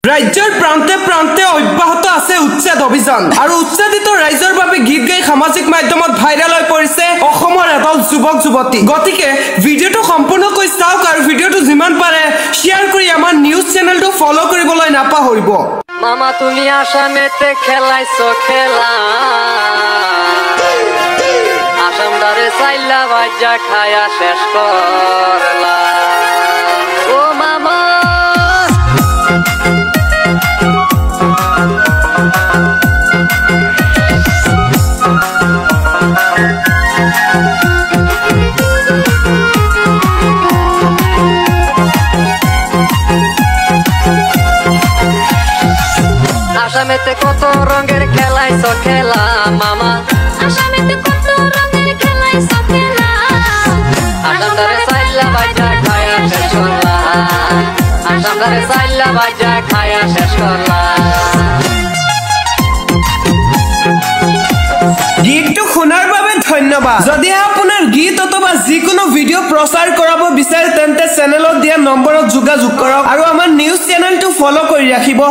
ৰাজ্যৰ প্ৰান্তে প্ৰান্তে অব্যাহত আছে উচ্ছেদ অভিযান আৰু উচ্ছেদিত ৰাইজৰ বাবে গীত গাই সামাজিক মাধ্যমত ভাইৰাল হৈ পৰিছে অসমৰ এদল যুৱক যুৱতী গতিকে ভিডিঅটো সম্পূৰ্ণকৈ চাওক আৰু ভিডিঅটো যিমান পাৰে শেয়াৰ কৰি আমাৰ নিউজ চেনেলটো ফলো কৰিবলৈ নাপাহৰিব মামা তুমি আসামেতে খেলাইছো খেলা আসামদারে চাইলা বাজা খায়া শেষ করলা ও মামা আসামেতে কত রঙের খেলাইছো খেলা মামা আসামেতে কত রঙের খেলাইছো খেলা আসামদারে চাইলা বাজা খায়া শেষ করলা আসামদারে চাইলা বাজা খায়া শেষ করলা গীতটো শুনাৰ বাবে ধন্যবাদ যদি আপোনাৰ গীত অথবা যিকোনো ভিডিঅ' প্ৰচাৰ কৰাব বিচাৰে তেন্তে চেনেলত দিয়া নম্বৰত যোগাযোগ কৰক আৰু আমাৰ নিউজ চেনেলটো ফলো কৰি ৰাখিব